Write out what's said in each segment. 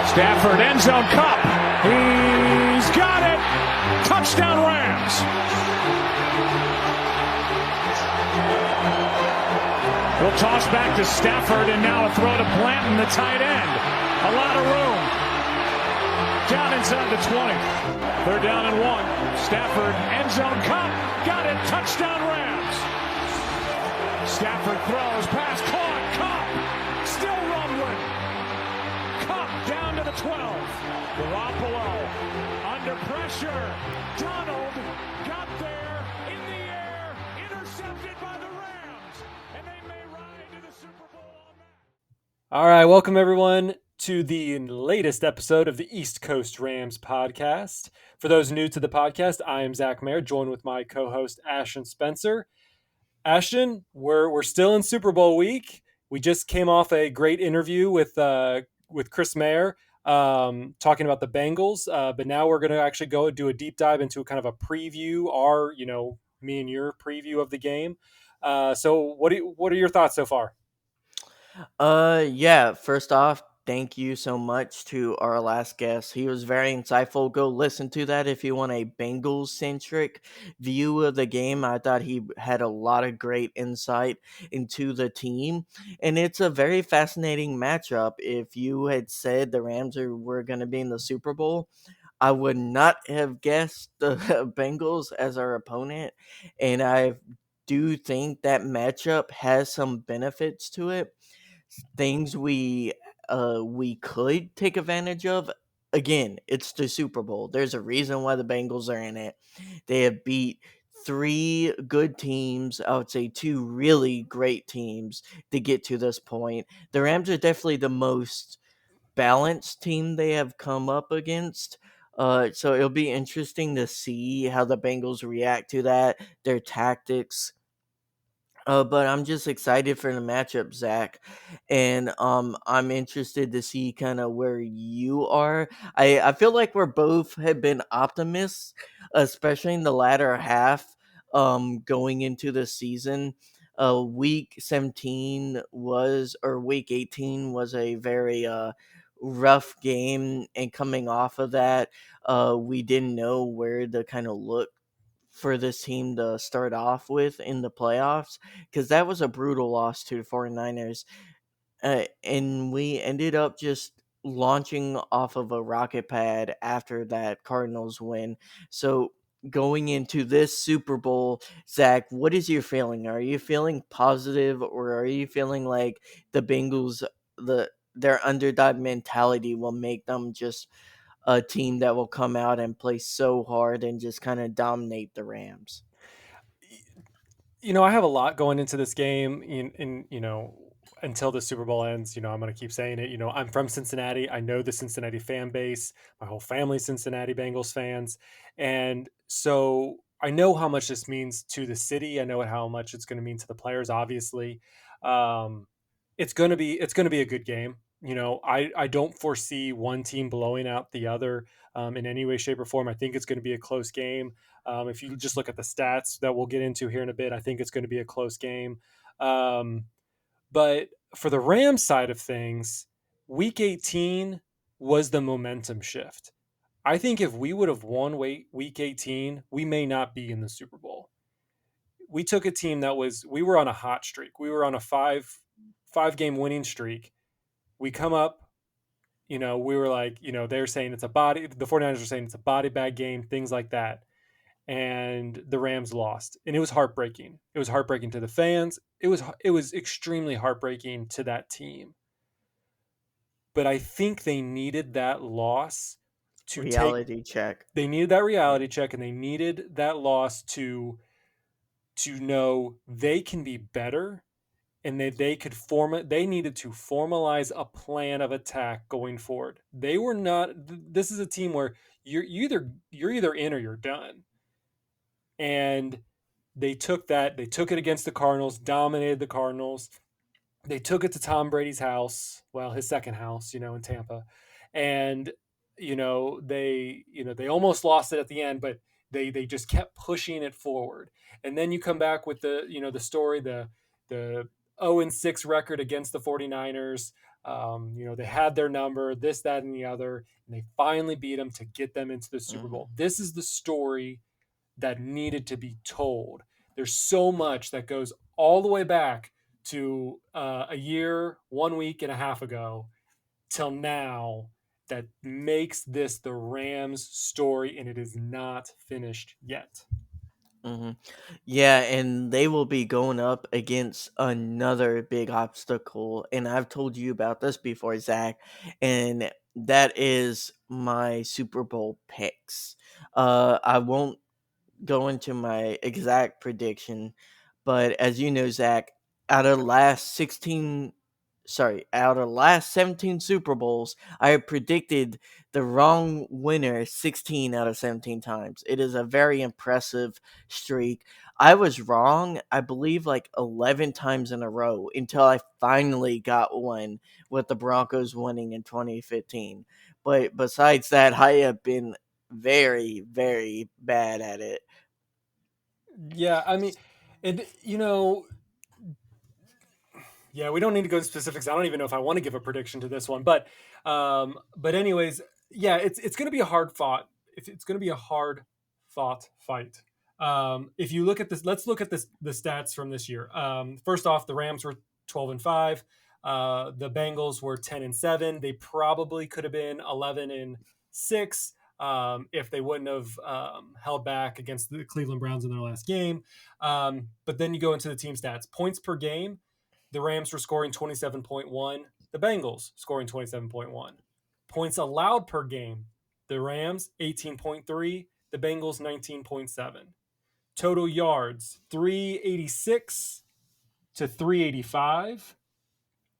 Stafford, end zone, Cup. He's got it. Touchdown, Rams. He'll toss back to Stafford, and now a throw to Blanton, the tight end. A lot of room. Down inside the 20. Third down and 1. Stafford, end zone, Cup. Got it. Touchdown, Rams. Stafford throws, pass caught. Cup still rumbling. Cup down to the 12. Garoppolo under pressure. Donald got there in the air, intercepted by the Rams, and they may ride to the Super Bowl on that. All right, welcome everyone to the latest episode of the East Coast Rams podcast. For those new to the podcast, I am Zach Mayer, joined with my co-host Ashton Spencer. Ashton, we're still in Super Bowl week. We just came off a great interview with Chris Mayer talking about the Bengals, but now we're going to actually go do a deep dive into kind of a preview, me and your preview of the game. So what are your thoughts so far? First off, thank you so much to our last guest. He was very insightful. Go listen to that if you want a Bengals-centric view of the game. I thought he had a lot of great insight into the team, and it's a very fascinating matchup. If you had said the Rams were going to be in the Super Bowl, I would not have guessed the Bengals as our opponent, and I do think that matchup has some benefits to it. Things we could take advantage of. Again, it's the Super Bowl. There's a reason why the Bengals are in it. They have beat 3 good teams, I would say 2 really great teams to get to this point. The Rams are definitely the most balanced team they have come up against. So it'll be interesting to see how the Bengals react to that, their tactics. But I'm just excited for the matchup, Zach, and I'm interested to see kind of where you are. I feel like we're both have been optimists, especially in the latter half, going into the season. Week 17 week 18 was a very rough game, and coming off of that, we didn't know where to kind of look for this team to start off with in the playoffs, because that was a brutal loss to the 49ers. And we ended up just launching off of a rocket pad after that Cardinals win. So going into this Super Bowl, Zach, what is your feeling? Are you feeling positive, or are you feeling like the Bengals, their underdog mentality will make them just a team that will come out and play so hard and just kind of dominate the Rams? I have a lot going into this game until the Super Bowl ends. I'm going to keep saying it. I'm from Cincinnati. I know the Cincinnati fan base. My whole family's Cincinnati Bengals fans. And so I know how much this means to the city. I know how much it's going to mean to the players, obviously. It's going to be a good game. I don't foresee one team blowing out the other in any way, shape, or form. I think it's going to be a close game. If you just look at the stats that we'll get into here in a bit, I think it's going to be a close game. But for the Rams side of things, Week 18 was the momentum shift. I think if we would have won Week 18, we may not be in the Super Bowl. We took a team we were on a hot streak. We were on a five-game winning streak. We come up, we were like, they're saying the 49ers are saying it's a body bag game, things like that. And the Rams lost. And it was heartbreaking. It was heartbreaking to the fans. It was extremely heartbreaking to that team. But I think they needed that loss to reality check. They needed that reality check, and they needed that loss to know they can be better. And they needed to formalize a plan of attack going forward. They were not. This is a team where you're either in or you're done. And they took it against the Cardinals, dominated the Cardinals. They took it to Tom Brady's house, his second house, in Tampa, and they almost lost it at the end, but they just kept pushing it forward. And then you come back with the story, the 0-6 record against the 49ers. They had their number, this, that, and the other, and they finally beat them to get them into the Super Mhm. Bowl. This is the story that needed to be told. There's so much that goes all the way back to a year, 1 week and a half ago till now that makes this the Rams story, and it is not finished yet. Mhm. Yeah, and they will be going up against another big obstacle, and I've told you about this before, Zach, and that is my Super Bowl picks. I won't go into my exact prediction, but as you know, Zach, out of the last 16, out of the last 17 Super Bowls, I have predicted the wrong winner 16 out of 17 times. It is a very impressive streak. I was wrong, I believe, like 11 times in a row until I finally got one with the Broncos winning in 2015. But besides that, I have been very, very bad at it. Yeah, I mean, and yeah, we don't need to go into specifics. I don't even know if I want to give a prediction to this one, but anyways, yeah, it's going to be a hard fought. It's going to be a hard fought fight. If you look at this, let's look at the stats from this year. First off, the Rams were 12-5. The Bengals were 10-7. They probably could have been 11-6 if they wouldn't have held back against the Cleveland Browns in their last game. But then you go into the team stats, points per game. The Rams were scoring 27.1. The Bengals scoring 27.1. Points allowed per game. The Rams 18.3. The Bengals 19.7. Total yards 386 to 385.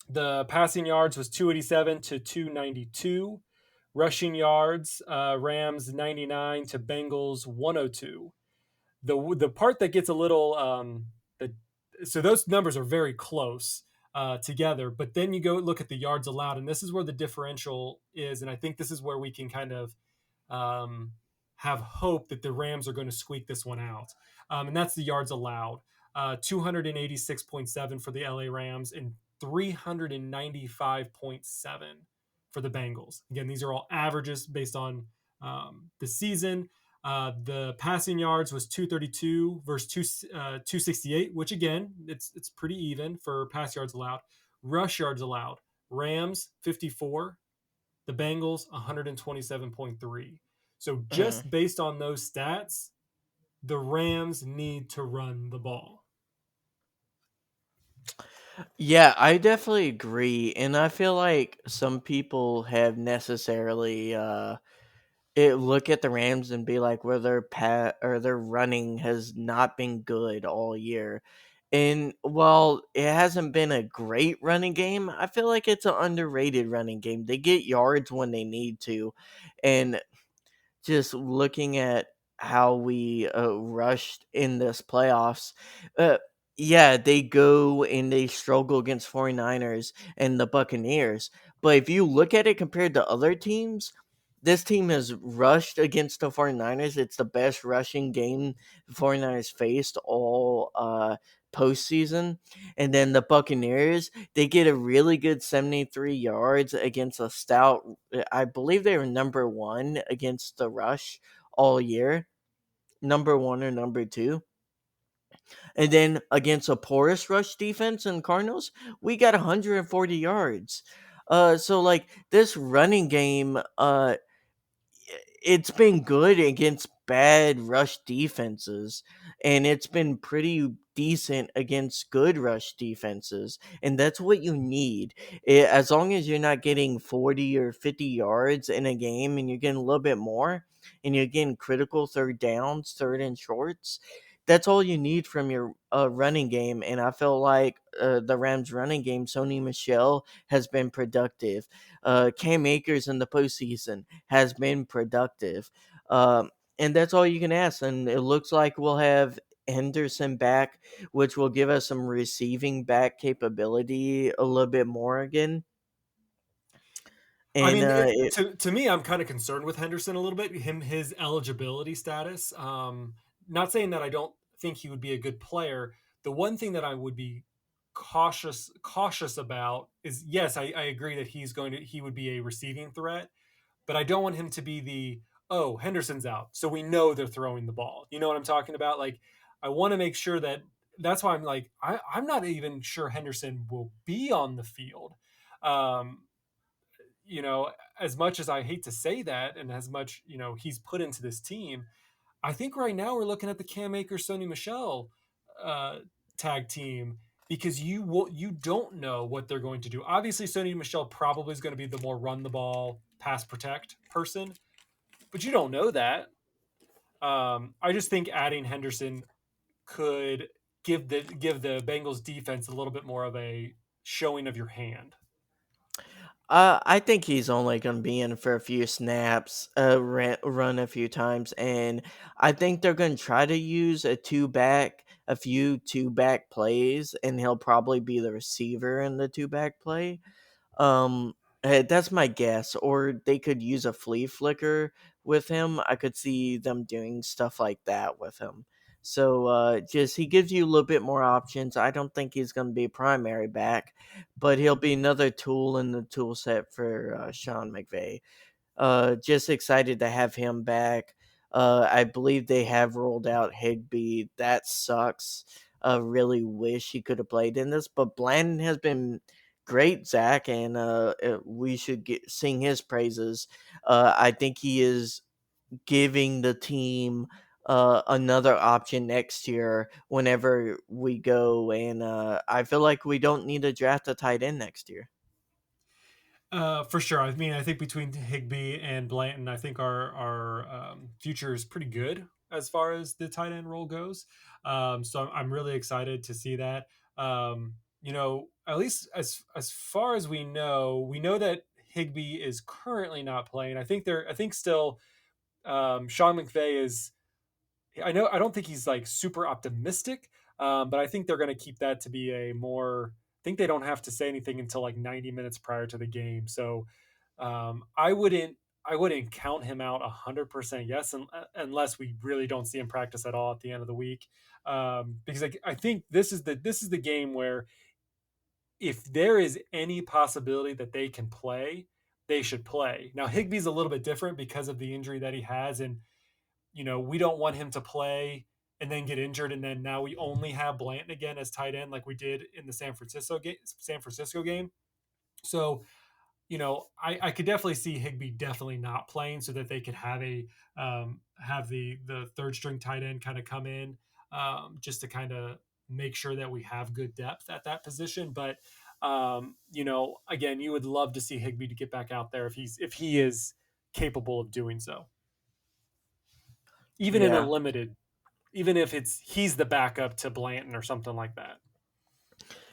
The passing yards was 287 to 292. Rushing yards, Rams 99 to Bengals 102. The part that gets a little the so those numbers are very close together, but then you go look at the yards allowed, and this is where the differential is, and I think this is where we can kind of um, have hope that the Rams are going to squeak this one out, and that's the yards allowed. 286.7 for the LA Rams and 395.7 for the Bengals. Again, these are all averages based on the season. The passing yards was 232 versus 268, which again, it's pretty even for pass yards allowed. Rush yards allowed, Rams 54, the Bengals 127.3. So Mm. just based on those stats, the Rams need to run the ball. Yeah, I definitely agree, and I feel like some people have necessarily look at the Rams and be like, where their running has not been good all year. And while it hasn't been a great running game, I feel like it's an underrated running game. They get yards when they need to, and just looking at how we rushed in this playoffs, uh, yeah, they go and they struggle against 49ers and the Buccaneers. But if you look at it compared to other teams, this team has rushed against the 49ers. It's the best rushing game the 49ers faced all postseason. And then the Buccaneers, they get a really good 73 yards against a stout, I believe they were number one against the rush all year, number one or number two. And then against a porous rush defense in Cardinals, we got 140 yards. So like this running game, it's been good against bad rush defenses, and it's been pretty decent against good rush defenses, and that's what you need. As long as you're not getting 40 or 50 yards in a game and you're getting a little bit more and you're getting critical third downs, third and shorts, that's all you need from your running game. And I feel like the Rams running game, Sony Michelle has been productive. Cam Akers in the postseason has been productive. And that's all you can ask. And it looks like we'll have Henderson back, which will give us some receiving back capability a little bit more again. I And mean, to me, I'm kind of concerned with Henderson a little bit. His eligibility status. Not saying that I don't think he would be a good player. The one thing that I would be cautious about is, yes, I agree that he would be a receiving threat, but I don't want him to be the, oh, Henderson's out, so we know they're throwing the ball. You know what I'm talking about? Like, I want to make sure that that's why I'm like, I'm not even sure Henderson will be on the field. Um, you know, as much as I hate to say that, and as much, he's put into this team, I think right now we're looking at the Cam Akers, Sony Michel uh, tag team, because you don't know what they're going to do. Obviously, Sony Michel probably is going to be the more run the ball, pass protect person, but you don't know that. I just think adding Henderson could give the Bengals defense a little bit more of a showing of your hand. I think he's only going to be in for a few snaps, run a few times, and I think they're going to try to use a few two back plays, and he'll probably be the receiver in the two back play. Um, that's my guess. Or they could use a flea flicker with him. I could see them doing stuff like that with him. So just he gives you a little bit more options. I don't think he's going to be a primary back, but he'll be another tool in the tool set for Sean McVay. Just excited to have him back. I believe they have rolled out Higby. That sucks. Really wish he could have played in this, but Blandon has been great, Zach, and we should sing his praises. I think he is giving the team another option next year whenever we go, and I feel like we don't need to draft a tight end next year. For sure. I mean, I think between Higby and Blanton, I think our future is pretty good as far as the tight end role goes. So I'm really excited to see that. At least as far as we know that Higby is currently not playing. I think still Sean McVay is. I don't think he's like super optimistic, but I think they're going to keep that to be a more. I think they don't have to say anything until like 90 minutes prior to the game, so I wouldn't count him out 100% yes, unless we really don't see him practice at all at the end of the week, because I think this is the game where if there is any possibility that they can play, they should play. Now Higby's a little bit different because of the injury that he has, and we don't want him to play and then get injured, and then now we only have Blanton again as tight end, like we did in the San Francisco game. So, I could definitely see Higby definitely not playing, so that they could have the third string tight end kind of come in, just to kind of make sure that we have good depth at that position. But again, you would love to see Higby to get back out there if he is capable of doing so, even in a Yeah. limited, even if he's the backup to Blanton or something like that.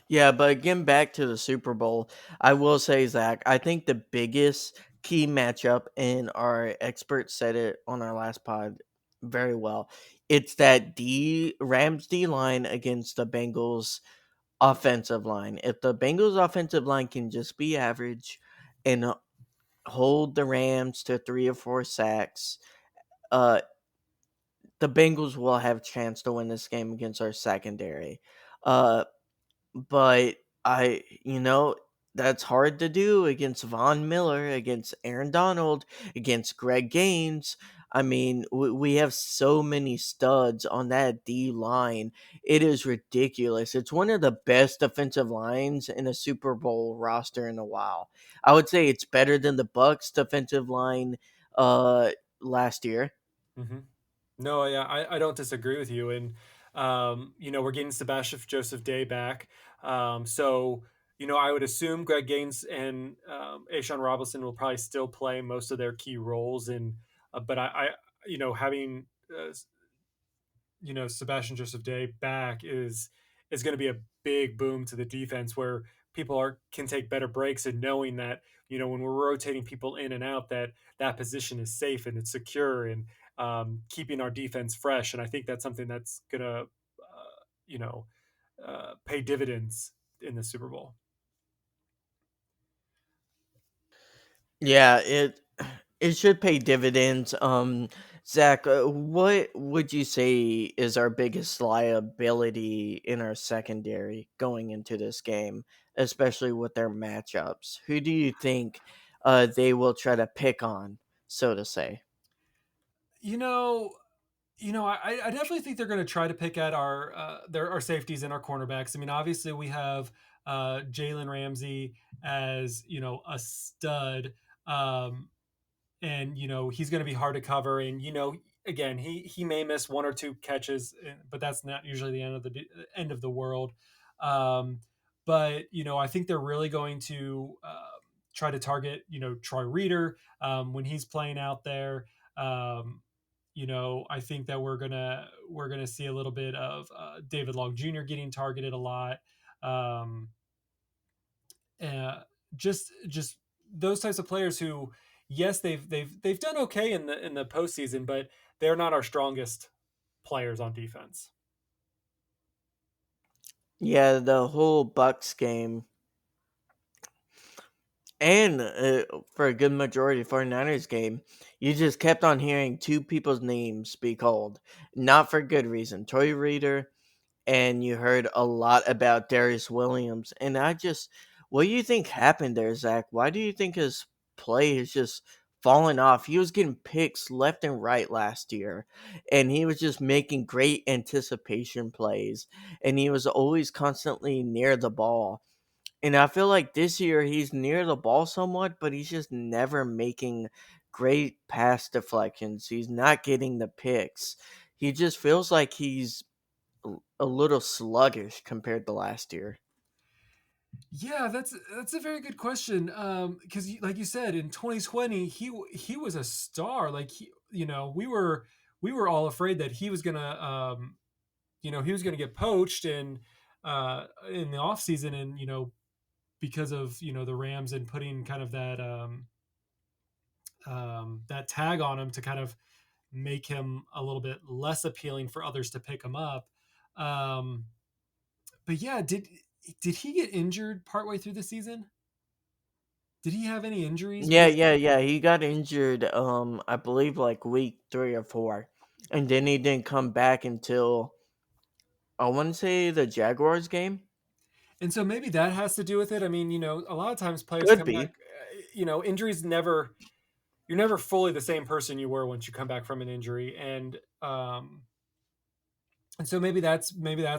Yeah, but getting back to the Super Bowl, I will say, Zach, I think the biggest key matchup, and our experts said it on our last pod very well. It's that Rams D line against the Bengals offensive line. If the Bengals offensive line can just be average and hold the Rams to 3 or 4 sacks, uh, the Bengals will have a chance to win this game against our secondary. Uh, but that's hard to do against Von Miller, against Aaron Donald, against Greg Gaines. I mean, we have so many studs on that D line. It is ridiculous. It's one of the best defensive lines in a Super Bowl roster in a while. I would say it's better than the Bucks defensive line last year. Mm-hmm. No, yeah, I don't disagree with you. And, we're getting Sebastian Joseph Day back. So, I would assume Greg Gaines and Ashawn Robinson will probably still play most of their key roles. And, but having, Sebastian Joseph Day back is going to be a big boom to the defense, where people can take better breaks, and knowing that, when we're rotating people in and out, that position is safe and it's secure, and keeping our defense fresh. And I think that's something that's going to, pay dividends in the Super Bowl. Yeah, it should pay dividends. Zach, what would you say is our biggest liability in our secondary going into this game, especially with their matchups? Who do you think they will try to pick on, so to say? You know, I definitely think they're going to try to pick at our safeties and our cornerbacks. I mean, obviously we have Jalen Ramsey as a stud, um, and he's going to be hard to cover. And again, he may miss one or two catches, but that's not usually the end of the world. Um, but I think they're really going to try to target Troy Reader when he's playing out there. Um, I think that we're gonna see a little bit of David Long Jr. getting targeted a lot. Um, uh, just those types of players who, yes, they've done okay in the postseason, but they're not our strongest players on defense. Yeah, the whole Bucks game, and for a good majority of 49ers game, you just kept on hearing two people's names be called, not for good reason. Troy Reader, and you heard a lot about Darius Williams. And what do you think happened there, Zach? Why do you think his play has just fallen off? He was getting picks left and right last year, and he was just making great anticipation plays, and he was always constantly near the ball. And I feel like this year he's near the ball somewhat, but he's just never making great pass deflections. He's not getting the picks. He just feels like he's a little sluggish compared to last year. Yeah, that's a very good question. Because like you said, in 2020, he was a star. Like we were all afraid that he was gonna he was gonna get poached and in the offseason, and because of the Rams and putting kind of that tag on him to kind of make him a little bit less appealing for others to pick him up. Um, but yeah, did he get injured partway through the season? Did he have any injuries? Yeah, Because yeah, yeah. He got injured, I believe like week 3 or 4. And then he didn't come back until I want to say the Jaguars game. and so maybe that has to do with it. I mean, a lot of times players Could come back. be. Injuries never. You're never fully the same person you were once you come back from an injury, and so maybe that's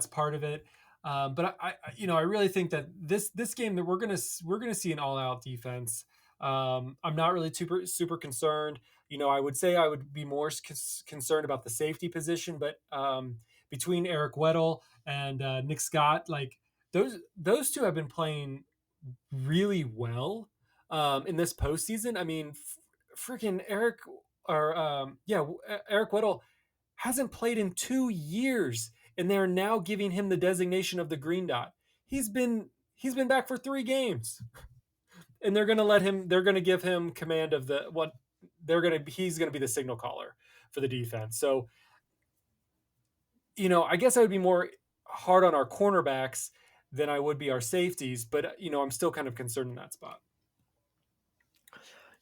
part of it. But I really think that this game that we're gonna see an all out defense. I'm not really super concerned. I would say I would be more concerned about the safety position, but between Eric Weddle and Nick Scott, like those two have been playing really well in this postseason. I mean, freaking Eric or Eric Weddle hasn't played in 2 years, and they're now giving him the designation of the green dot. He's been back for 3 games, and they're gonna let him. They're gonna give him command of the what. He's gonna be the signal caller for the defense. So I guess I would be more hard on our cornerbacks than I would be our safeties, but I'm still kind of concerned in that spot.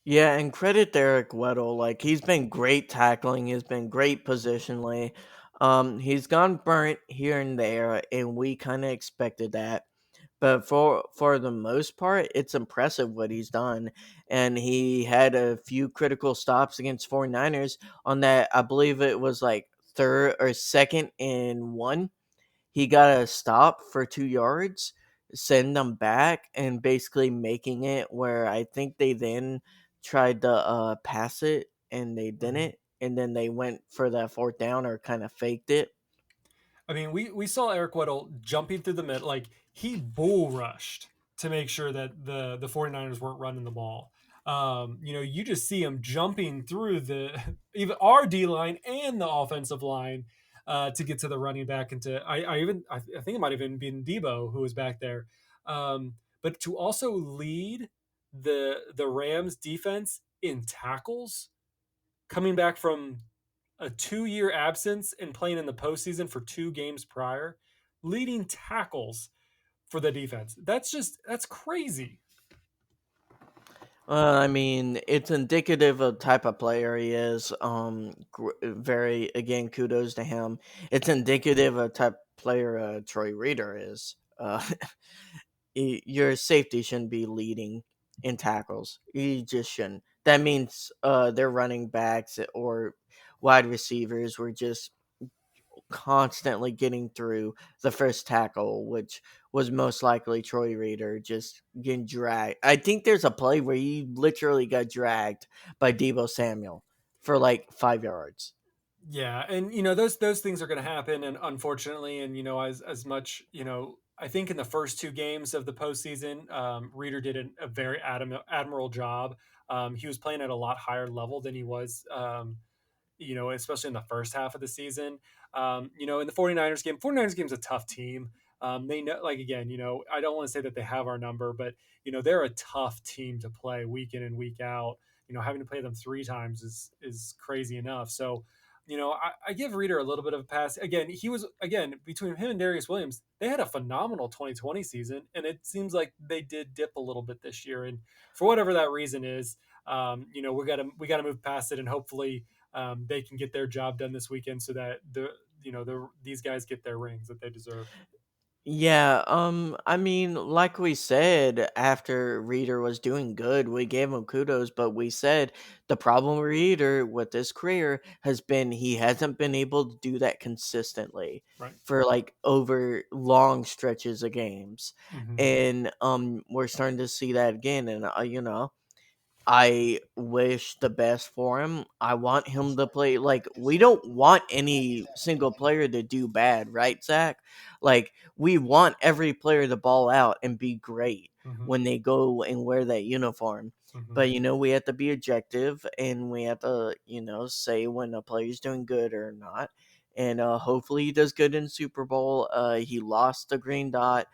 Yeah, and credit to Eric Weddle. Like he's been great tackling, he's been great positionally. He's gone burnt here and there, and we kind of expected that. But for the most part, it's impressive what he's done. And he had a few critical stops against 49ers on that. I believe it was like third or second and one. He got a stop for 2 yards, send them back, and basically making it where I think they then tried to pass it and they Mhm. didn't. And then they went for that fourth down or kind of faked it. I mean, we saw Eric Weddle jumping through the middle, like he bull rushed to make sure that the 49ers weren't running the ball. You just see him jumping through the even our D line and the offensive line to get to the running back, and I think it might have even been Debo who was back there, but to also lead the Rams defense in tackles, coming back from a 2 year absence and playing in the postseason for 2 games prior, leading tackles for the defense. That's crazy. I mean, it's indicative of type of player he is. Very again, kudos to him. It's indicative of type of player Troy Reader is. Your safety shouldn't be leading in tackles. You just shouldn't. That means their running backs or wide receivers were just constantly getting through the first tackle, which was most likely Troy Reader just getting dragged. I think there's a play where he literally got dragged by Debo Samuel for like 5 yards. Yeah, and those things are going to happen, and unfortunately, and as much I think in the first two games of the postseason, Reader did a very admirable job. He was playing at a lot higher level than he was, especially in the first half of the season. In the 49ers game is a tough team. They know, like, again, I don't want to say that they have our number, but they're a tough team to play week in and week out. Having to play them three times is crazy enough. So, I give Reader a little bit of a pass. Again, he was, again, between him and Darius Williams, they had a phenomenal 2020 season, and it seems like they did dip a little bit this year. And for whatever that reason is, we gotta move past it, and hopefully they can get their job done this weekend so that these guys get their rings that they deserve. Yeah, I mean, like we said, after Reader was doing good, we gave him kudos, but we said the problem with Reader with his career has been he hasn't been able to do that consistently Right. for like over long stretches of games. Mm-hmm. And we're starting to see that again, and I wish the best for him. I want him to play like we don't want any single player to do bad, right, Zach? Like we want every player to ball out and be great Mm-hmm. when they go and wear that uniform. Mm-hmm. But we have to be objective and we have to, say when a player's doing good or not. And hopefully he does good in Super Bowl. He lost the green dot.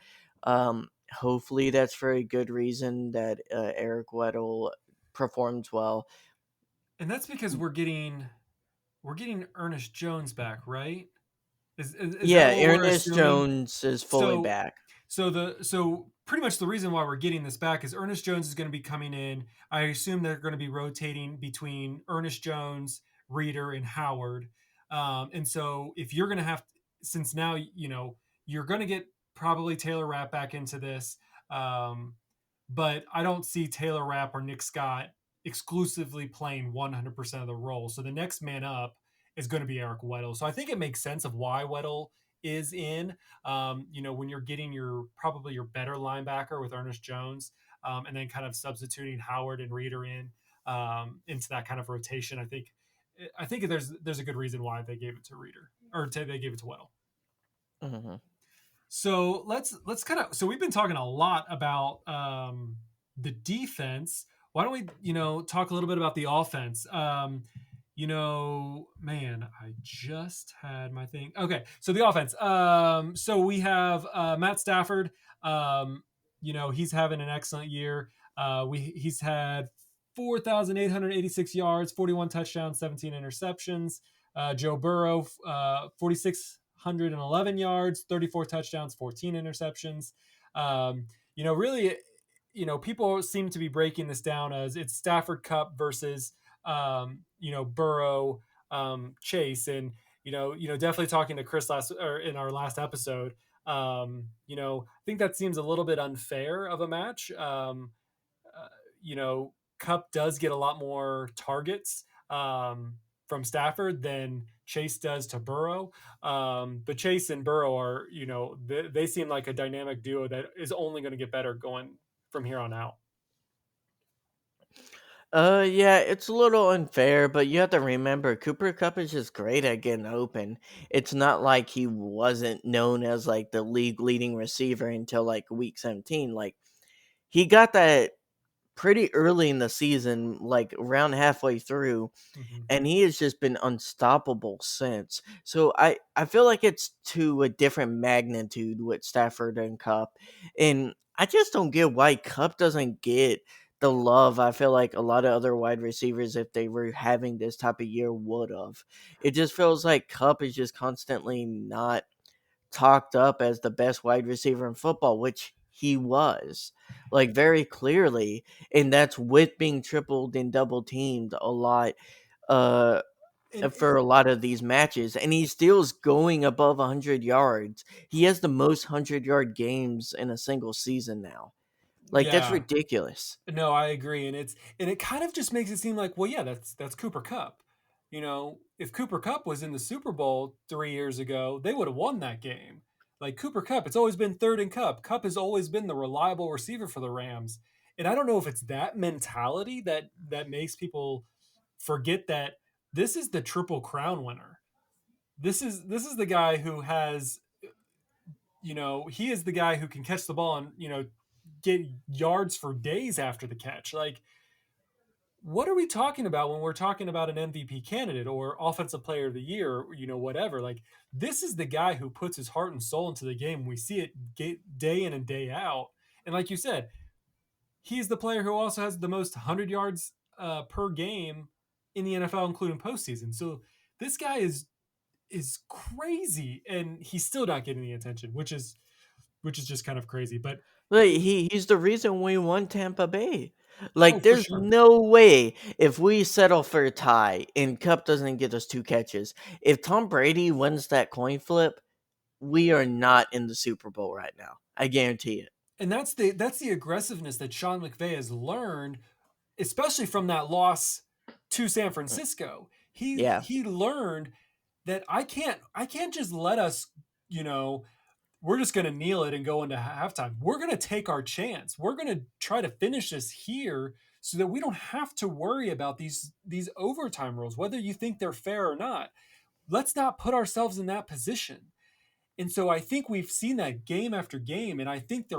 Hopefully that's for a good reason that Eric Weddle performs well. And that's because we're getting Ernest Jones back, right? Is that Yeah, what we're Ernest assuming? Jones is fully So back. so pretty much the reason why we're getting this back is Ernest Jones is going to be coming in. I assume they're going to be rotating between Ernest Jones, Reader, and Howard. And so if you're going to have, since now you're going to get probably Taylor Rapp back into this, um, but I don't see Taylor Rapp or Nick Scott exclusively playing 100% of the role. So the next man up is going to be Eric Weddle. So I think it makes sense of why Weddle is in. When you're getting probably your better linebacker with Ernest Jones, and then kind of substituting Howard and Reader into that kind of rotation. I think there's a good reason why they gave it to Reader, or they gave it to Weddle. Mm-hmm. So let's kind of, so we've been talking a lot about the defense. Why don't we talk a little bit about the offense? Man, I just had my thing. Okay, so the offense. So we have Matt Stafford. He's having an excellent year. He's had 4,886 yards, 41 touchdowns, 17 interceptions. Joe Burrow, 4,611 yards, 34 touchdowns, 14 interceptions. Really, people seem to be breaking this down as it's Stafford Cup versus Burrow, Chase, and definitely talking to Chris in our last episode. I think that seems a little bit unfair of a match. Cup does get a lot more targets from Stafford than Chase does to Burrow. But Chase and Burrow are, they seem like a dynamic duo that is only going to get better going from here on out. Yeah, it's a little unfair, but you have to remember Cooper Cup is just great at getting open. It's not like he wasn't known as like the league leading receiver until like week 17. Like he got that pretty early in the season, like around halfway through, Mm-hmm. and he has just been unstoppable since. So I feel like it's to a different magnitude with Stafford and Cup, and I just don't get why Cup doesn't get the love I feel like a lot of other wide receivers, if they were having this type of year, would have. It just feels like Cup is just constantly not talked up as the best wide receiver in football, which he was, like, very clearly, and that's with being tripled and double teamed a lot. Uh, And for a lot of these matches, and he still's going above 100 yards. He has the most 100-yard games in a single season now. Like, that's yeah, ridiculous. no, I agree, and it kind of just makes it seem like, well, yeah, that's Cooper Cup. If Cooper Cup was in the Super Bowl 3 years ago, they would have won that game. Like Cooper Cup, it's always been third and Cup. Cup has always been the reliable receiver for the Rams, and I don't know if it's that mentality that makes people forget that this is the Triple Crown winner. This is the guy who has, he is the guy who can catch the ball and get yards for days after the catch. Like, what are we talking about when we're talking about an MVP candidate or offensive player of the year, or, whatever? Like, this is the guy who puts his heart and soul into the game. We see it day in and day out. And like you said, he's the player who also has the most 100 yards per game in the NFL, including postseason. So this guy is crazy, and he's still not getting the attention, which is just kind of crazy. But Like, he's the reason we won Tampa Bay. Like, oh, for there's sure. no way if we settle for a tie and Cup doesn't get us 2 catches, if Tom Brady wins that coin flip, we are not in the Super Bowl right now. I guarantee it. And that's the aggressiveness that Sean McVay has learned, especially from that loss to San Francisco. He Yeah. he learned that I can't just let us, we're just going to kneel it and go into halftime. We're going to take our chance. We're going to try to finish this here so that we don't have to worry about these overtime rules, whether you think they're fair or not. Let's not put ourselves in that position. And so I think we've seen that game after game, and I think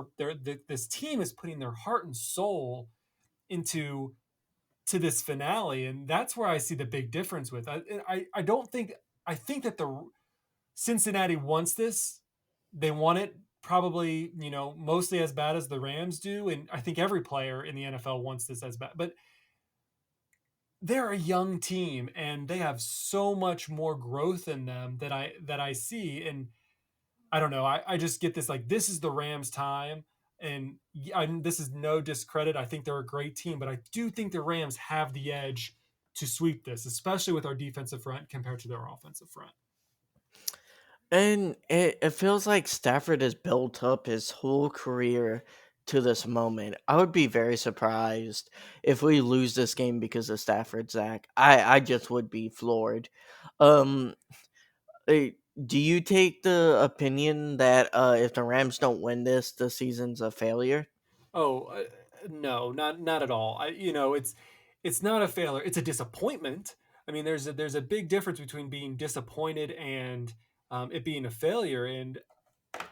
this team is putting their heart and soul into to this finale, and that's where I see the big difference with. I don't think I think that the Cincinnati wants this. They want it probably, mostly as bad as the Rams do, and I think every player in the NFL wants this as bad. But they're a young team, and they have so much more growth in them that I see, and I don't know. I just get this, like, this is the Rams' time, and this is no discredit. I think they're a great team, but I do think the Rams have the edge to sweep this, especially with our defensive front compared to their offensive front. And it feels like Stafford has built up his whole career to this moment. I would be very surprised if we lose this game because of Stafford, Zach. I just would be floored. Um, eh, do you take the opinion that if the Rams don't win this, the season's a failure? Oh, no, not at all. It's not a failure. It's a disappointment. I mean, there's a big difference between being disappointed and it being a failure. And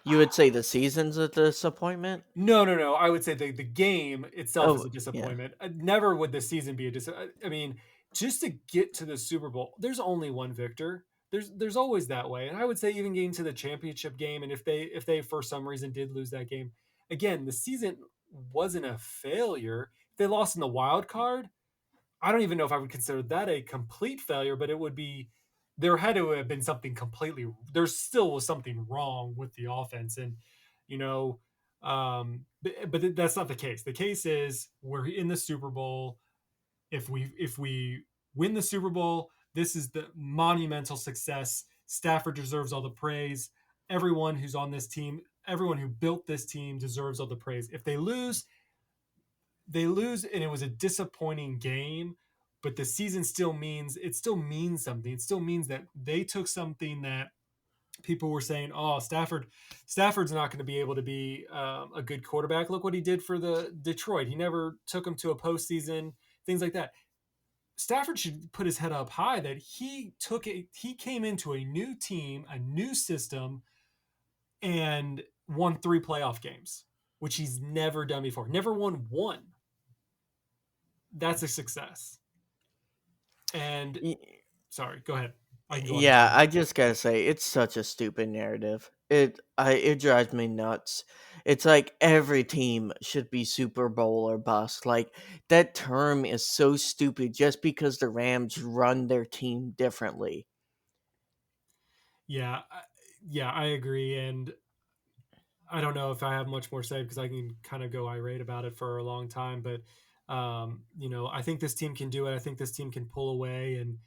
You would say the season's a disappointment? no, no, no. I would say the game itself is Oh, a yeah. disappointment. Never would the season be a disappointment. I mean, just to get to the Super Bowl, there's only one victor. There's always that way. And I would say even getting to the championship game, and if they for some reason did lose that game, again, the season wasn't a failure. If they lost in the wild card, I don't even know if I would consider that a complete failure, but it would be, there had to have been something completely, there still was something wrong with the offense. And, you know, but that's not the case. The case is we're in the Super Bowl. If we win the Super Bowl, this is the monumental success. Stafford deserves all the praise. Everyone who's on this team, everyone who built this team deserves all the praise. If they lose and it was a disappointing game, but the season still means something. It still means that they took something that people were saying, oh, Stafford's not going to be able to be a good quarterback. Look what he did for the Detroit. He never took them to a postseason, things like that. Stafford should put his head up high that he came into a new team, a new system, and won 3 playoff games, which he's never done before. Never won one. That's a success. And sorry, go ahead. I can go on Yeah, tangent. I just gotta say, it's such a stupid narrative. It drives me nuts. It's like every team should be Super Bowl or bust. Like, that term is so stupid just because the Rams run their team differently. Yeah, yeah, I agree. And I don't know if I have much more to say because I can kind of go irate about it for a long time. But I think this team can do it. I think this team can pull away and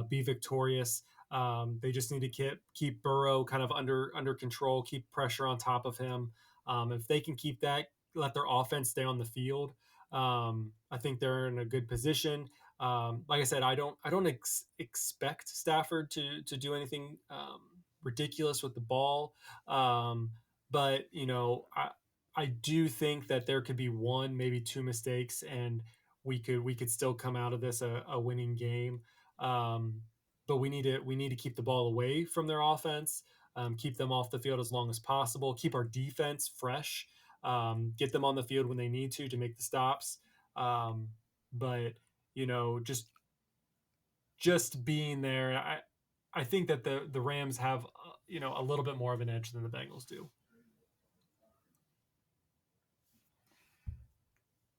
be victorious. They just need to keep Burrow kind of under control, keep pressure on top of him. If they can keep that, let their offense stay on the field. I think they're in a good position. Like I said, I don't expect Stafford to do anything ridiculous with the ball. But I do think that there could be one, maybe two mistakes, and we could still come out of this a winning game. Um, but we need to keep the ball away from their offense, keep them off the field as long as possible, keep our defense fresh, get them on the field when they need to make the stops. But just being there, I think that the Rams have a little bit more of an edge than the Bengals do.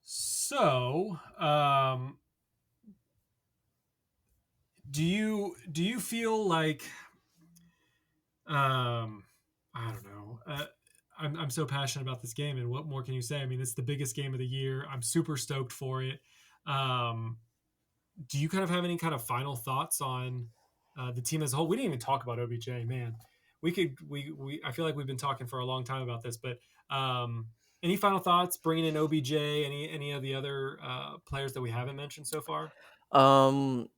So, do you feel like I don't know. I'm so passionate about this game, and what more can you say? I mean, it's the biggest game of the year. I'm super stoked for it. Um, do you kind of have any kind of final thoughts on the team as a whole? We didn't even talk about OBJ, man. We I feel like we've been talking for a long time about this, but any final thoughts bringing in OBJ? Any of the other players that we haven't mentioned so far? Um,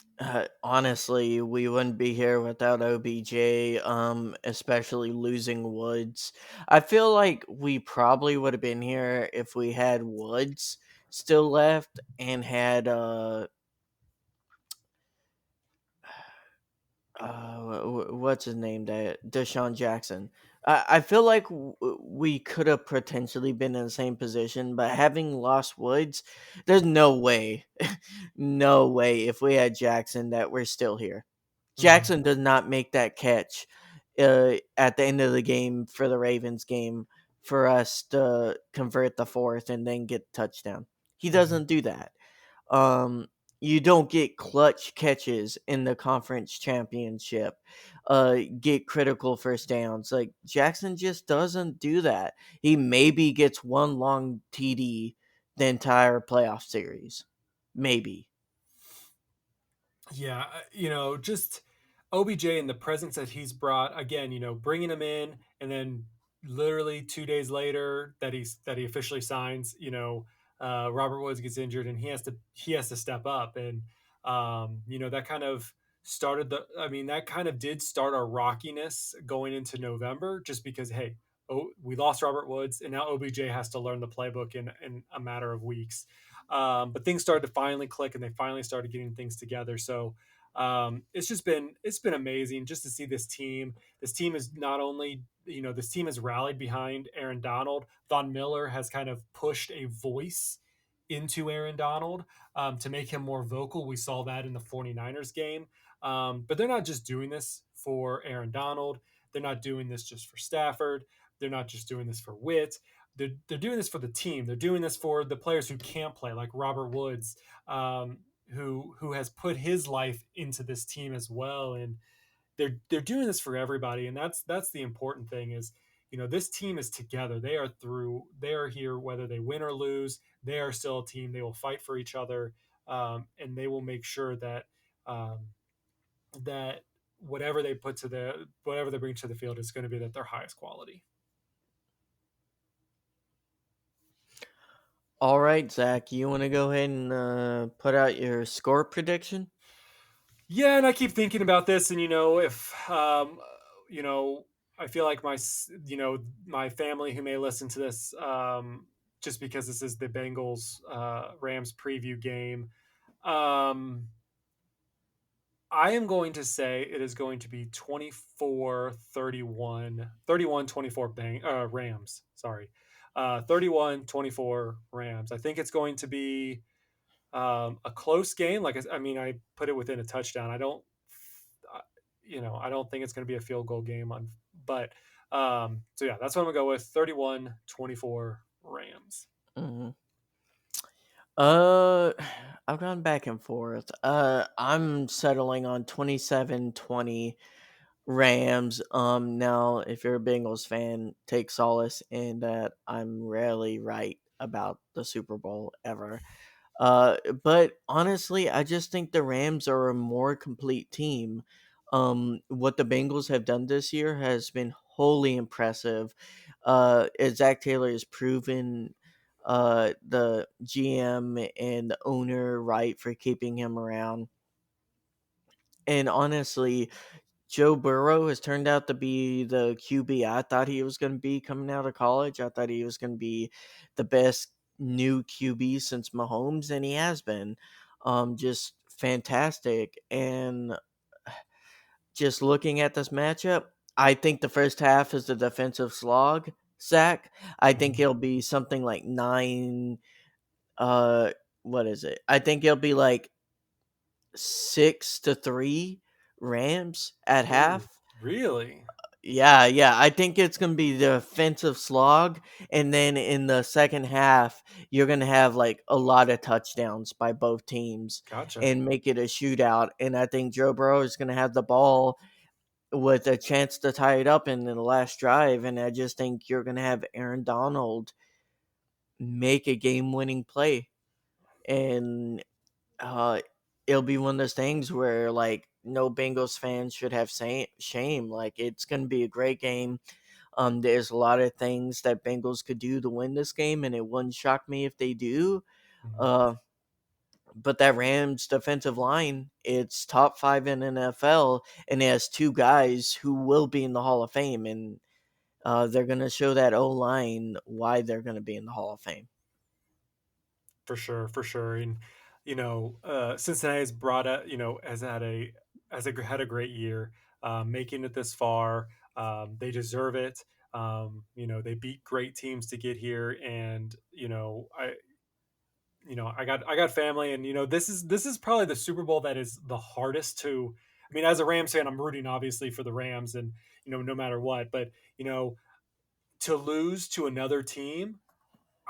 Honestly, we wouldn't be here without OBJ, especially losing Woods. I feel like we probably would have been here if we had Woods still left and had what's his name? That Deshaun Jackson. I feel like we could have potentially been in the same position, but having lost Woods, there's no way, no way if we had Jackson that we're still here. Mm-hmm. Jackson does not make that catch at the end of the game for the Ravens game for us to convert the fourth and then get touchdown. He Mm-hmm. doesn't do that. Um, you don't get clutch catches in the conference championship. Get critical first downs. Like Jackson just doesn't do that. He maybe gets one long TD the entire playoff series. Maybe. Yeah, just OBJ and the presence that he's brought. Again, bringing him in, and then literally 2 days later that he officially signs. Robert Woods gets injured, and he has to step up, and that kind of started the. I mean, that kind of did start our rockiness going into November, just because hey. Oh, we lost Robert Woods, and now OBJ has to learn the playbook in a matter of weeks. But things started to finally click, and they finally started getting things together. So it's been amazing just to see this team. This team is not only this team has rallied behind Aaron Donald. Von Miller has kind of pushed a voice into Aaron Donald to make him more vocal. We saw that in the 49ers game. But they're not just doing this for Aaron Donald. They're not doing this just for Stafford. They're not just doing this for Witt. They're doing this for the team. They're doing this for the players who can't play, like Robert Woods, who has put his life into this team as well. And they're doing this for everybody. And that's the important thing is, this team is together. They are here whether they win or lose. They are still a team. They will fight for each other, and they will make sure that that whatever they bring to the field is going to be at their highest quality. All right, Zach, you want to go ahead and put out your score prediction? Yeah, and I keep thinking about this, and if I feel like my family who may listen to this, just because this is the Bengals Rams preview game, um, I am going to say it is going to be 24-31, 31-24 Rams. Sorry, 31-24 Rams. I think it's going to be a close game. Like I mean, I put it within a touchdown. I don't think it's going to be a field goal game but so yeah, that's what I'm gonna go with. 31-24 Rams. Mm-hmm. Uh, I've gone back and forth. I'm settling on 27-20 Rams. Now, if you're a Bengals fan, take solace in that I'm rarely right about the Super Bowl ever. But honestly, I just think the Rams are a more complete team. What the Bengals have done this year has been wholly impressive. As Zach Taylor has proven the GM and the owner right for keeping him around. And honestly, Joe Burrow has turned out to be the QB I thought he was going to be coming out of college. I thought he was going to be the best new QB since Mahomes, and he has been. Just fantastic. And just looking at this matchup, I think the first half is the defensive slog, Zach. I think it'll be something like 9. Uh, what is it? I think it'll be like 6-3 Rams at Ooh, half. really? Yeah. I think it's going to be the offensive slog. And then in the second half, you're going to have like a lot of touchdowns by both teams Gotcha. and make it a shootout. And I think Joe Burrow is going to have the ball with a chance to tie it up in the last drive. And I just think you're going to have Aaron Donald make a game winning play. And uh, it'll be one of those things where like no Bengals fans should have shame. Like it's going to be a great game. There's a lot of things that Bengals could do to win this game, and it wouldn't shock me if they do. Mhm. Uh, but that Rams defensive line, it's top 5 in NFL, and it has two guys who will be in the Hall of Fame, and they're going to show that O line why they're going to be in the Hall of Fame. For sure, for sure. And Cincinnati has brought a has had a great year, making it this far. They deserve it. They beat great teams to get here, and I got family, and this is probably the Super Bowl that is the hardest to. I mean, as a Rams fan, I'm rooting obviously for the Rams, and no matter what, but to lose to another team,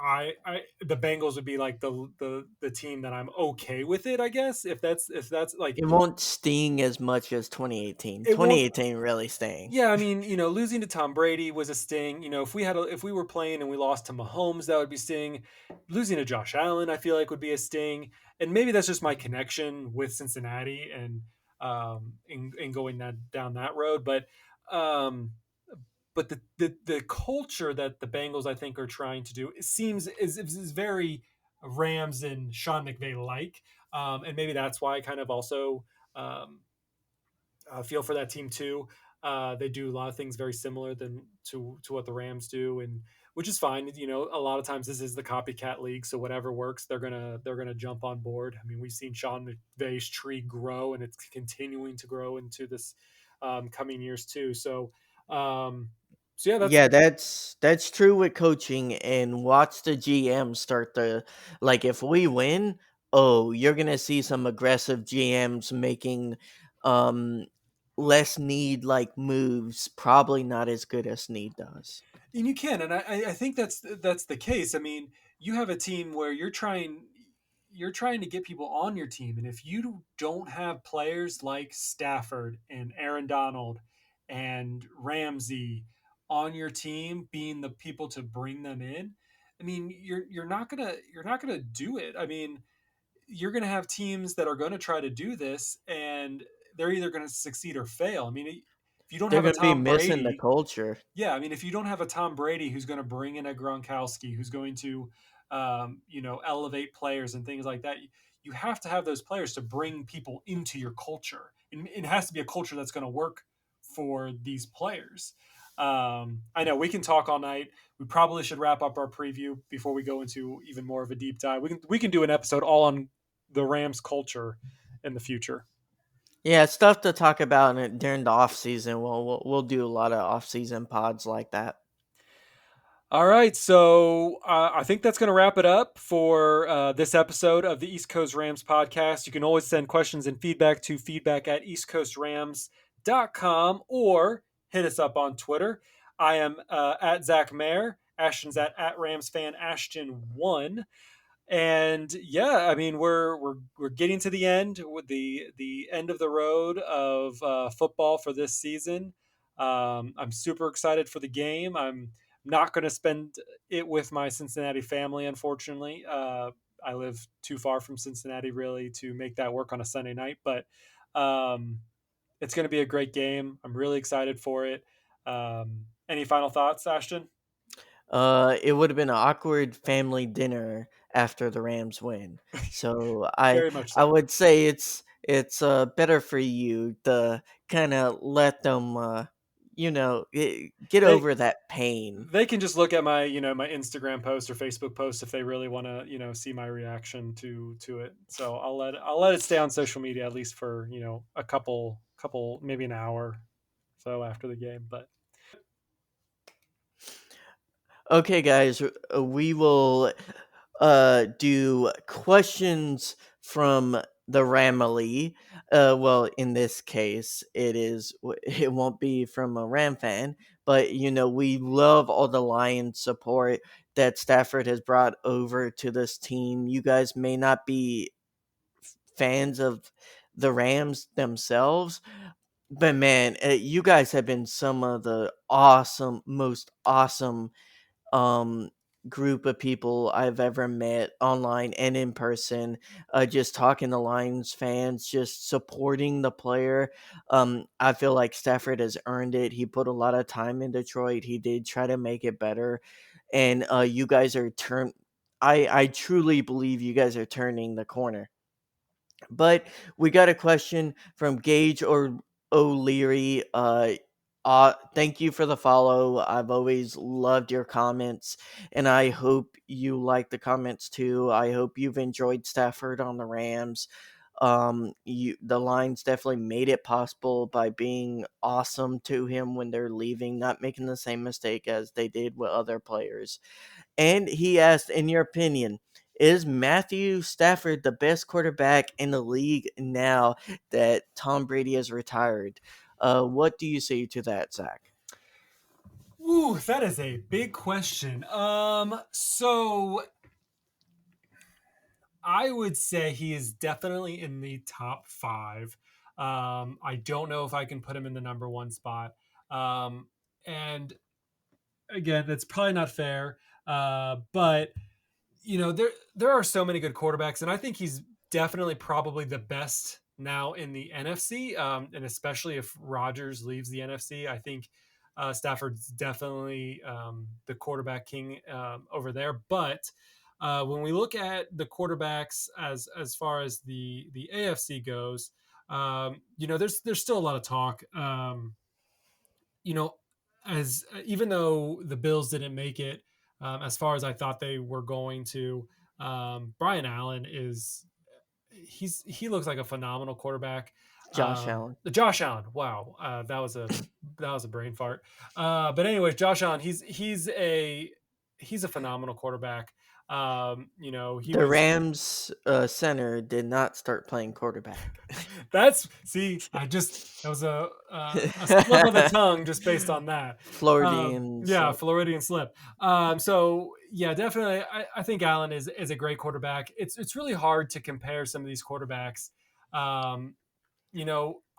I the Bengals would be like the team that I'm okay with it, I guess. If that's like It won't sting as much as 2018. it won't. 2018 really sting. Yeah, I mean, losing to Tom Brady was a sting. If we were playing and we lost to Mahomes, that would be sting. Losing to Josh Allen, I feel like would be a sting. And maybe that's just my connection with Cincinnati and in going down that road. Um, but the culture that the Bengals I think are trying to do, it seems is very Rams and Sean McVay like, and maybe that's why I kind of also um, feel for that team too. They do a lot of things very similar to what the Rams do, and which is fine. A lot of times this is the copycat league, so whatever works, they're gonna jump on board. I mean, we've seen Sean McVay's tree grow, and it's continuing to grow into this coming years too. So yeah, that's Yeah, that's true with coaching, and watch the GM start to like if we win, oh, you're going to see some aggressive GMs making um less need like moves, probably not as good as need does. and you can, and I think that's the case. I mean, you have a team where you're trying to get people on your team, and if you don't have players like Stafford and Aaron Donald and Ramsey on your team, being the people to bring them in, I mean, you're not gonna do it. I mean, you're gonna have teams that are gonna try to do this, and they're either gonna succeed or fail. I mean, if you don't They're have a going to be Tom missing the Brady, culture. yeah, I mean, if you don't have a Tom Brady who's going to bring in a Gronkowski, who's going to, elevate players and things like that, you have to have those players to bring people into your culture. It has to be a culture that's going to work for these players. I know we can talk all night. We probably should wrap up our preview before we go into even more of a deep dive. We can do an episode all on the Rams culture in the future. Yeah, stuff to talk about during the off season. We'll do a lot of off season pods like that. All right, so I think that's going to wrap it up for this episode of the East Coast Rams podcast. You can always send questions and feedback to feedback@eastcoastrams.com or hit us up on Twitter. I am at Zach Mayer. Ashton's at RamsFanAshton1. And yeah, I mean we're getting to the end with the end of the road of football for this season. I'm super excited for the game. I'm not going to spend it with my Cincinnati family, unfortunately. I live too far from Cincinnati really to make that work on a Sunday night, but um, it's going to be a great game. I'm really excited for it. Any final thoughts, Ashton? It would have been an awkward family dinner after the Rams win. So I Very much I so. would say it's better for you to kind of let them get They over that pain. they can just look at my my Instagram post or Facebook post if they really want to see my reaction to it. So I'll let it stay on social media at least for a couple maybe an hour so after the game. But Okay, guys, we will do questions from the Ramily. Well, in this case, it won't be from a Ram fan, but we love all the Lions support that Stafford has brought over to this team. You guys may not be fans of the Rams themselves, but man, you guys have been some of the most awesome um group of people I've ever met online and in person. Just talking to Lions fans, just supporting the player. I feel like Stafford has earned it. He put a lot of time in Detroit. He did try to make it better, and you guys are turn. I truly believe you guys are turning the corner. But we got a question from Gage or O'Leary. Thank you for the follow. I've always loved your comments, and I hope you like the comments too. I hope you've enjoyed Stafford on the Rams. The Lions definitely made it possible by being awesome to him when they're leaving, not making the same mistake as they did with other players. And he asked, in your opinion, is Matthew Stafford the best quarterback in the league now that Tom Brady has retired? What do you say to that, Zach? ooh, that is a big question. So I would say he is definitely in the top five. I don't know if I can put him in the number one spot. And again, that's probably not fair. But there are so many good quarterbacks, and I think he's definitely probably the best now in the NFC. And especially if Rodgers leaves the NFC, I think Stafford's definitely the quarterback king over there. But when we look at the quarterbacks as far as the AFC goes, there's still a lot of talk. You know, as even though the Bills didn't make it as far as I thought they were going to, Brian Allen he looks like a phenomenal quarterback. Josh Allen. Josh Allen, wow, that was a brain fart. But anyways, Josh Allen, he's a phenomenal quarterback. He The was Rams center did not start playing quarterback. That's see, that was a slip of the tongue just based on that. Floridian Yeah, slip. Floridian slip. So yeah, definitely, I think Allen is a great quarterback. It's really hard to compare some of these quarterbacks.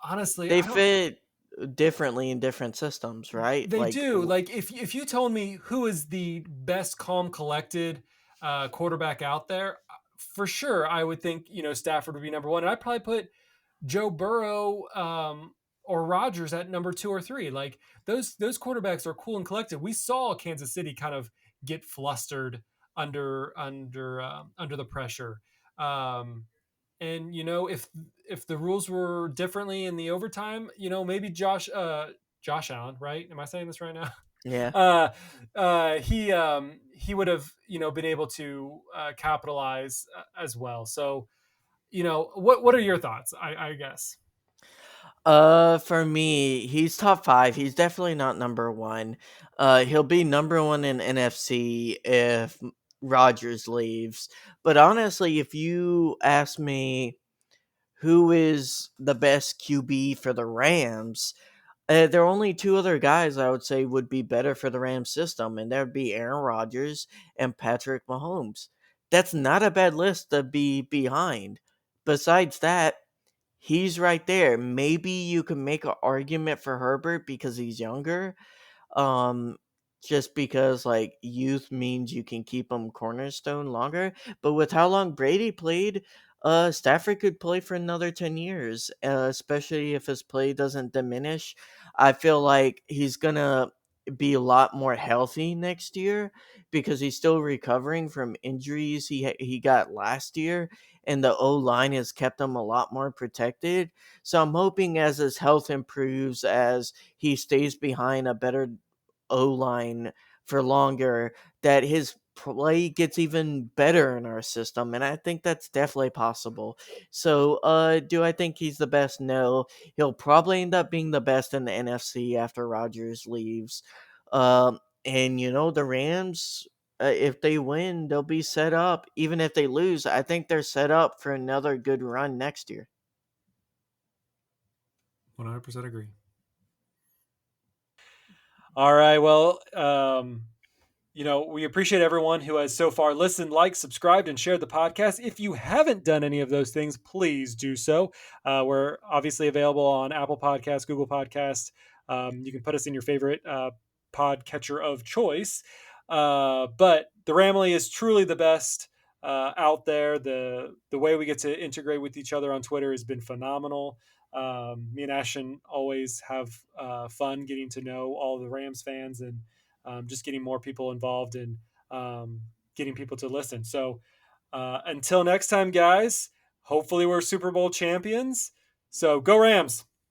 Honestly, They I don't. fit differently in different systems, right? They do. Like if you told me who is the best calm collected quarterback out there, for sure I would think Stafford would be number one. And I'd probably put Joe Burrow or Rodgers at number two or three. Like those quarterbacks are cool and collected. We saw Kansas City kind of get flustered under the pressure. Um, and if the rules were differently in the overtime, maybe Josh Allen, right? Am I saying this right now? Yeah. He would have been able to capitalize as well. So what are your thoughts? I guess. For me, he's top five. He's definitely not number one. He'll be number one in NFC if Rodgers leaves. But honestly, if you ask me who is the best QB for the Rams, there are only two other guys I would say would be better for the Rams system, and that would be Aaron Rodgers and Patrick Mahomes. That's not a bad list to be behind. Besides that, he's right there. Maybe you can make an argument for Herbert because he's younger. Um, just because like youth means you can keep him cornerstone longer. But with how long Brady played, Stafford could play for another 10 years, especially if his play doesn't diminish. I feel like he's gonna be a lot more healthy next year because he's still recovering from injuries he got last year, and the O line has kept him a lot more protected. So I'm hoping as his health improves, as he stays behind a better O line for longer, that his play gets even better in our system, and I think that's definitely possible. So, do I think he's the best? No, he'll probably end up being the best in the NFC after Rodgers leaves. And the Rams, if they win, they'll be set up. Even if they lose, I think they're set up for another good run next year. 100% agree. All right. Well, we appreciate everyone who has so far listened, liked, subscribed, and shared the podcast. If you haven't done any of those things, please do so. We're obviously available on Apple Podcasts, Google Podcasts. You can put us in your favorite podcatcher of choice. But the Ramily is truly the best out there. The way we get to integrate with each other on Twitter has been phenomenal. Me and Ashton always have fun getting to know all the Rams fans and just getting more people involved and getting people to listen. So until next time, guys, hopefully we're Super Bowl champions. So go Rams.